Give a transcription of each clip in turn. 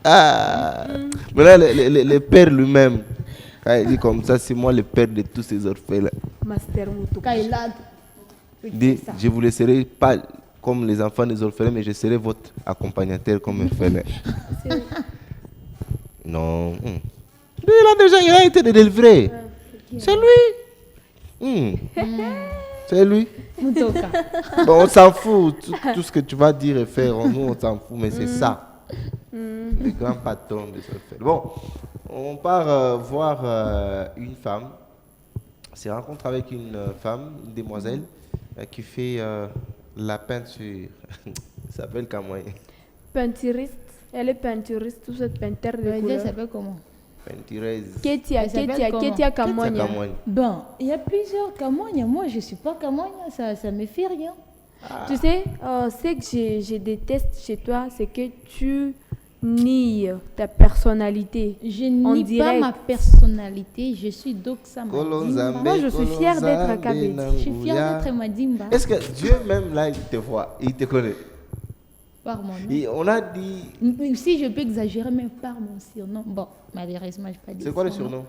Ah. Mais là, le père lui-même, quand il dit comme ça, c'est moi le père de tous ces orphelins. Master Moutou. Il dit, je vous laisserai pas comme les enfants des orphelins, mais je serai votre accompagnateur comme orphelin. Non. Il a été délivré. C'est lui. C'est lui. Bon, on s'en fout. Tout ce que tu vas dire et faire, nous, on s'en fout, mais c'est ça. Le grand patron de ce fait. Bon, on part voir une femme. On s'est rencontré avec une femme, une demoiselle, qui fait la peinture. Elle s'appelle Kamoy. Peinturiste. Elle est peinturiste, tout cette peinture de couleur. Elle s'appelle comment? Peintureuse. Ketia Kamonya. Bon, il y a plusieurs Kamonya. Moi, je ne suis pas Kamonya, ça ne me fait rien. Tu sais, ce que je déteste chez toi, c'est que tu nies ta personnalité. Je nie pas ma personnalité, je suis Doxa Madimba. Moi, je suis fière d'être Kabé. Je suis fière d'être Madimba. Est-ce que Dieu même là, il te voit, il te connaît? Par mon nom. Et on a dit... Si je peux exagérer, mais par mon surnom. Bon, malheureusement, je n'ai pas de surnom. C'est quoi le surnom?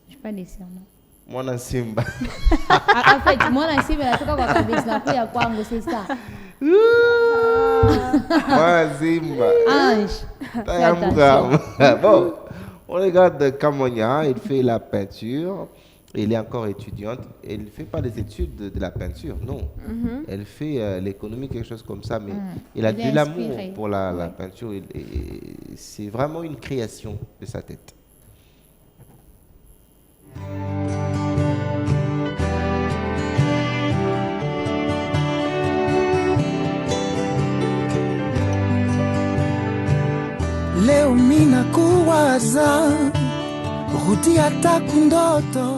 Je n'ai pas de surnom. Moi, Simba. En fait, moi, Simba, c'est ça. Moi, Simba. Ange. Bon, on regarde Kamonya, il fait la peinture. Elle est encore étudiante. Elle ne fait pas des études de la peinture, non. Elle fait l'économie, quelque chose comme ça. Mais elle a de l'amour pour la peinture. Et c'est vraiment une création de sa tête.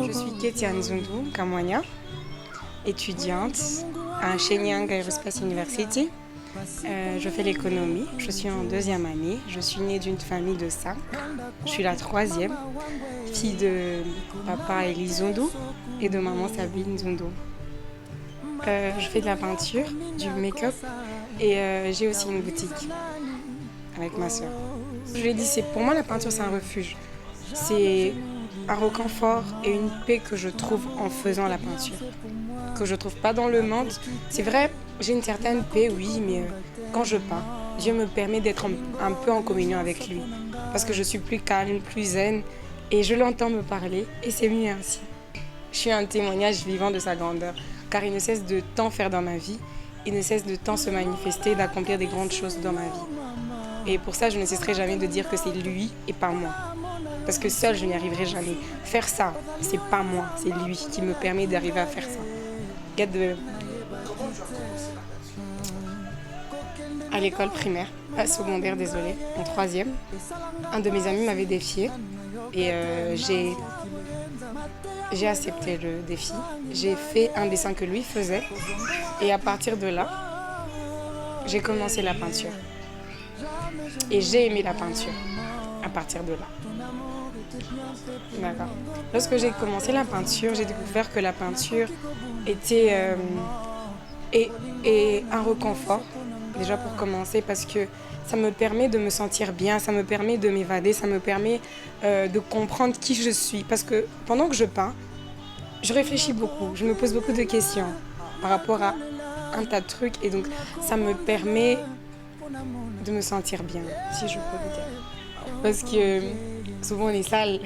Je suis Ketia Nzundu Kamonya, étudiante à Shenyang Aerospace University. Je fais l'économie, je suis en 2e année, je suis née d'une famille de 5. Je suis la 3e, fille de papa Eli Zundu et de maman Sabine Zundu. Je fais de la peinture, du make-up et j'ai aussi une boutique avec ma soeur. Je l'ai dit, pour moi la peinture c'est un refuge. C'est un réconfort et une paix que je trouve en faisant la peinture, que je ne trouve pas dans le monde. C'est vrai, j'ai une certaine paix, oui, mais quand je peins, Dieu me permet d'être un peu en communion avec lui, parce que je suis plus calme, plus zen, et je l'entends me parler, et c'est mieux ainsi. Je suis un témoignage vivant de sa grandeur, car il ne cesse de tant faire dans ma vie, il ne cesse de tant se manifester, d'accomplir des grandes choses dans ma vie. Et pour ça, je ne cesserai jamais de dire que c'est lui et pas moi. Parce que seul, je n'y arriverai jamais. Faire ça, c'est pas moi, c'est lui qui me permet d'arriver à faire ça. Comment tu as commencé la peinture? À l'école primaire, secondaire, désolée, en 3e. Un de mes amis m'avait défié et j'ai accepté le défi. J'ai fait un dessin que lui faisait et à partir de là, j'ai commencé la peinture. Et j'ai aimé la peinture à partir de là. D'accord. Lorsque j'ai commencé la peinture, j'ai découvert que la peinture était un réconfort, déjà pour commencer, parce que ça me permet de me sentir bien, ça me permet de m'évader, ça me permet de comprendre qui je suis. Parce que pendant que je peins, je réfléchis beaucoup, je me pose beaucoup de questions par rapport à un tas de trucs, et donc ça me permet de me sentir bien, si je peux le dire. Parce que souvent on est sale,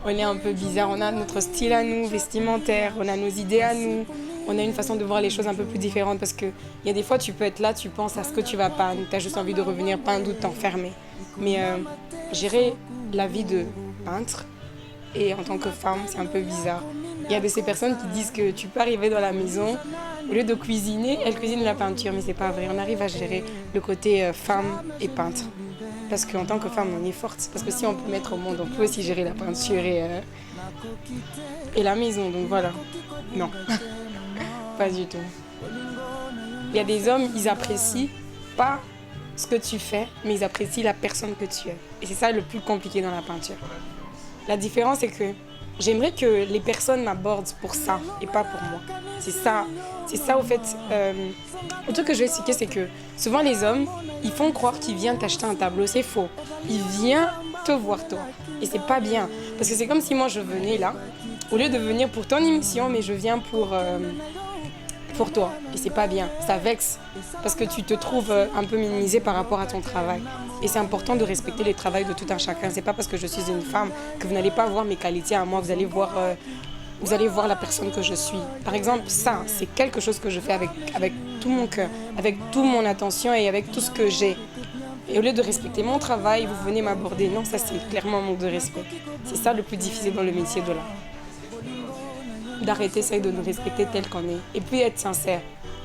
on est un peu bizarre, on a notre style à nous, vestimentaire, on a nos idées à nous, on a une façon de voir les choses un peu plus différente parce qu'il y a des fois tu peux être là, tu penses à ce que tu vas peindre, tu as juste envie de revenir peindre ou de t'enfermer. Mais gérer la vie de peintre et en tant que femme, c'est un peu bizarre. Il y a de ces personnes qui disent que tu peux arriver dans la maison, au lieu de cuisiner, elle cuisine la peinture, mais c'est pas vrai. On arrive à gérer le côté femme et peintre. Parce qu'en tant que femme, on est forte. Parce que si on peut mettre au monde, on peut aussi gérer la peinture et la maison. Donc voilà. Non, pas du tout. Il y a des hommes, ils apprécient pas ce que tu fais, mais ils apprécient la personne que tu es. Et c'est ça le plus compliqué dans la peinture. La différence, c'est que j'aimerais que les personnes m'abordent pour ça et pas pour moi. C'est ça au fait. Le truc que je vais expliquer, c'est que souvent les hommes, ils font croire qu'ils viennent t'acheter un tableau. C'est faux. Ils viennent te voir toi. Et c'est pas bien. Parce que c'est comme si moi je venais là, au lieu de venir pour ton émission, mais je viens pour toi. Et c'est pas bien. Ça vexe. Parce que tu te trouves un peu minimisé par rapport à ton travail. Et c'est important de respecter le travail de tout un chacun. C'est pas parce que je suis une femme que vous n'allez pas voir mes qualités à moi. Vous allez voir la personne que je suis. Par exemple, ça, c'est quelque chose que je fais avec tout mon cœur, avec toute mon attention et avec tout ce que j'ai. Et au lieu de respecter mon travail, vous venez m'aborder. Non, ça c'est clairement un manque de respect. C'est ça le plus difficile dans le métier de l'art. D'arrêter ça et de nous respecter tel qu'on est. Et puis être sincère.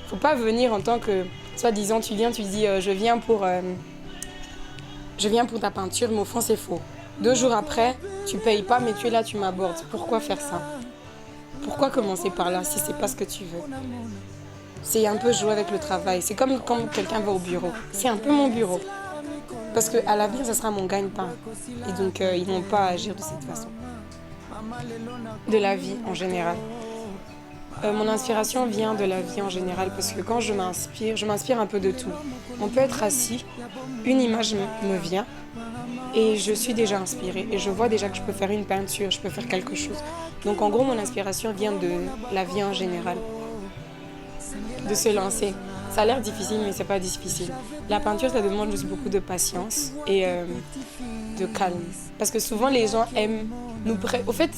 Faut pas venir en tant que, soi-disant, tu viens, tu dis je viens pour ta peinture, mais au fond c'est faux. 2 jours après, tu payes pas, mais tu es là, tu m'abordes. Pourquoi faire ça? Pourquoi commencer par là si c'est pas ce que tu veux? C'est un peu jouer avec le travail. C'est comme quand quelqu'un va au bureau. C'est un peu mon bureau. Parce qu'à l'avenir, ça sera mon gagne-pain. Et donc, ils n'ont pas à agir de cette façon. De la vie en général. Mon inspiration vient de la vie en général parce que quand je m'inspire un peu de tout. On peut être assis, une image me vient et je suis déjà inspirée. Et je vois déjà que je peux faire une peinture, je peux faire quelque chose. Donc en gros, mon inspiration vient de la vie en général. De se lancer. Ça a l'air difficile, mais c'est pas difficile. La peinture, ça demande juste beaucoup de patience et de calme. Parce que souvent, les gens aiment nous... Au fait,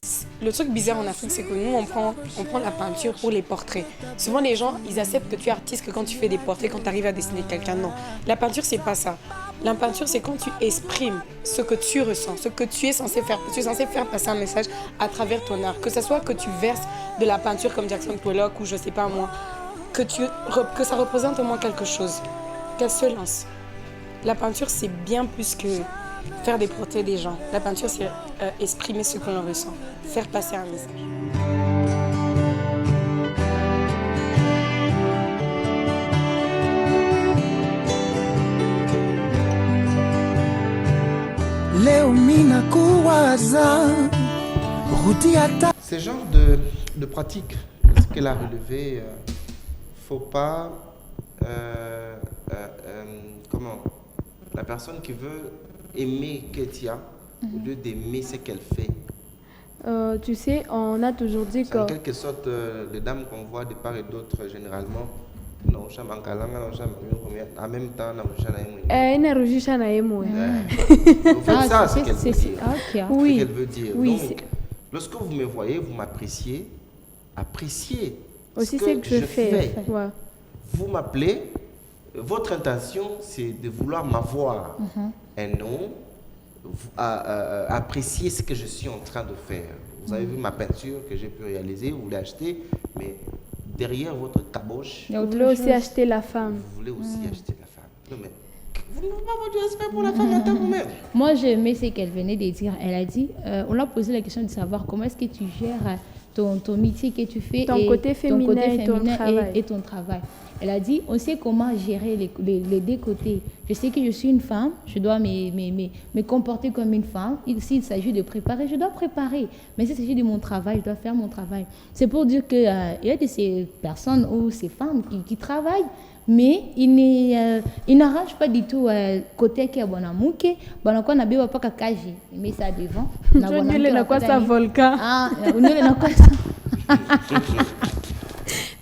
le truc bizarre en Afrique, c'est que nous, on prend la peinture pour les portraits. Souvent, les gens, ils acceptent que tu es artiste que quand tu fais des portraits, quand tu arrives à dessiner quelqu'un. Non. La peinture, c'est pas ça. La peinture, c'est quand tu exprimes ce que tu ressens, ce que tu es censé faire. Tu es censé faire passer un message à travers ton art. Que ce soit que tu verses de la peinture comme Jackson Pollock ou je sais pas moi, que ça représente au moins quelque chose, qu'elle se lance. La peinture, c'est bien plus que faire des portraits des gens. La peinture, c'est exprimer ce que l'on ressent, faire passer un message. Ce genre de pratique, ce qu'elle a relevé, faut pas... la personne qui veut aimer Ketia, au lieu d'aimer ce qu'elle fait. Tu sais, on a toujours dit que... En quelque sorte, les dames qu'on voit de part et d'autre, généralement, en même temps, ça, c'est ce qu'elle veut dire. Oui. Ce qu'elle veut dire. Oui, donc, lorsque vous me voyez, vous m'appréciez, appréciez aussi ce que je fais. Ouais. Vous m'appelez, votre intention, c'est de vouloir m'avoir. Et non, apprécier ce que je suis en train de faire. Vous avez vu ma peinture que j'ai pu réaliser, vous l'avez achetée, mais derrière votre caboche... Vous voulez aussi acheter la femme. Vous voulez aussi acheter la femme. Non, mais vous n'avez pas votre respect pour la femme en tant que vous-même. Moi, j'ai aimé ce qu'elle venait de dire. Elle a dit, on l'a posé la question de savoir comment est-ce que tu gères ton métier que tu fais, ton côté féminin et ton travail. Elle a dit, on sait comment gérer les deux côtés. Je sais que je suis une femme, je dois me comporter comme une femme. S'il s'agit de préparer, je dois préparer. Mais s'il s'agit de mon travail, je dois faire mon travail. C'est pour dire qu'il y a de ces personnes ou ces femmes qui travaillent, mais ils n'arrangent pas du tout côté qui est bon à mouké. Bon, on a bien pas qu'à cager. Mais ça devant. Je n'ai quoi ça volcan. Ah, on n'a quoi ça.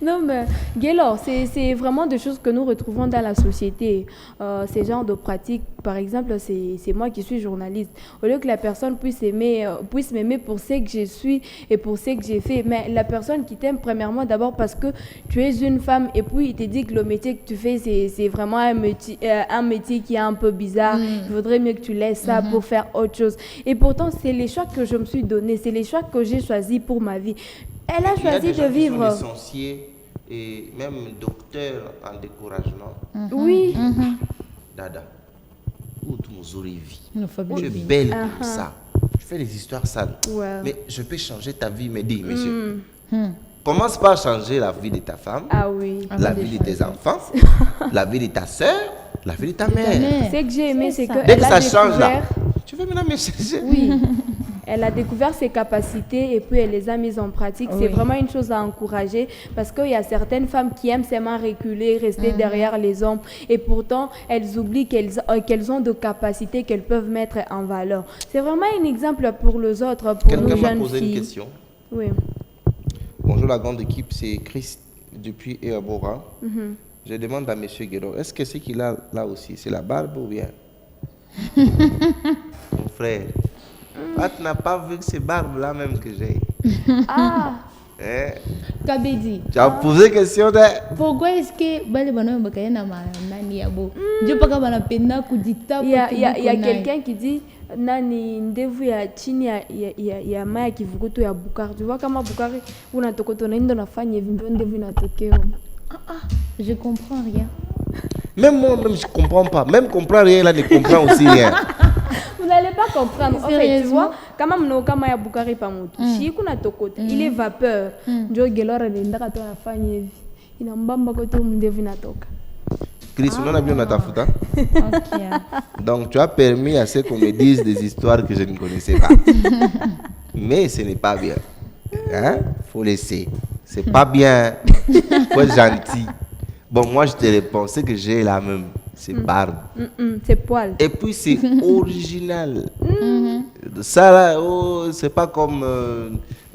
Non, mais Gaylor, c'est vraiment des choses que nous retrouvons dans la société. Ces genres de pratiques, par exemple, c'est moi qui suis journaliste. Au lieu que la personne puisse m'aimer pour ce que je suis et pour ce que j'ai fait, mais la personne qui t'aime premièrement d'abord parce que tu es une femme et puis il te dit que le métier que tu fais, c'est vraiment un métier qui est un peu bizarre. Il vaudrait mieux que tu laisses ça pour faire autre chose. Et pourtant, c'est les choix que je me suis donnés, c'est les choix que j'ai choisis pour ma vie. Elle a choisi de vivre. Licenciés et même docteur en découragement. Oui. Dada, où tu tu es belle comme ça. Tu fais des histoires sales. Ouais. Mais je peux changer ta vie, me dit, monsieur. Commence par changer la vie de ta femme, la vie de tes enfants, la vie de ta soeur, la vie de ta mère. Ce que j'ai aimé, c'est que dès que ça change là, tu veux maintenant me chercher. Oui. elle a découvert ses capacités et puis elle les a mises en pratique. C'est vraiment une chose à encourager parce qu'il y a certaines femmes qui aiment seulement reculer, rester derrière les hommes et pourtant elles oublient qu'elles ont de capacités qu'elles peuvent mettre en valeur. C'est vraiment un exemple pour les autres, pour nos jeunes filles. Quelqu'un m'a posé une question. Oui. Bonjour la grande équipe, c'est Chris depuis Eabora. Je demande à M. Guédon, est-ce que ce qu'il a là aussi, c'est la barbe ou bien? Mon frère, tu n'as pas vu que c'est barbe là même que j'ai. Ah. Kabedi. Tu as posé question de... Pourquoi est-ce que il y a quelqu'un qui dit nani ndevu ya chini ya maya kivukutu ya Bukari. Tu vois kama Bukari unatokoto na ndo nafanya hivi ndio ndevu inatokea. Je comprends rien. Même moi même je comprends pas. Même comprendre rien là ne comprend aussi rien. Vous n'allez pas comprendre. En fait, tu vois, kama ya Bukari pa moto. Si kuna tokoto, il est vapeur. Ndio gelora ndaka to nafanya hivi. Inambamba kote ndevu inatoka. Chris, on a bien tafuta. Donc tu as permis à ce qu'on me dise des histoires que je ne connaissais pas. Mais ce n'est pas bien. Hein? Faut laisser. C'est pas bien. Faut être gentil. Bon, moi je te réponds, ce que j'ai là même, c'est barbe. C'est poil. Et puis c'est original. Ça là, c'est pas comme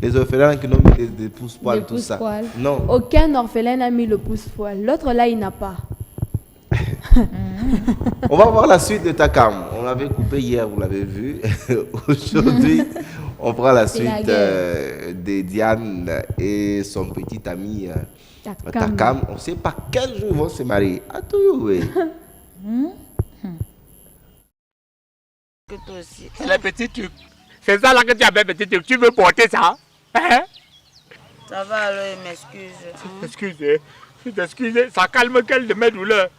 les orphelins qui n'ont mis des pouces-poils, tout ça. Non. Aucun orphelin n'a mis le pouce-poil. L'autre là, il n'a pas. On va voir la suite de Takam. On l'avait coupé hier, vous l'avez vu. Aujourd'hui, on prend la suite de Diane et son petit ami Takam. On ne sait pas quel jour ils vont se marier. À tout, oui. C'est la petite truc. C'est ça là que tu appelles petite truc. Tu veux porter ça? Hein? Ça va alors, il m'excuse. Excusez. Ça calme quelle de mes douleurs.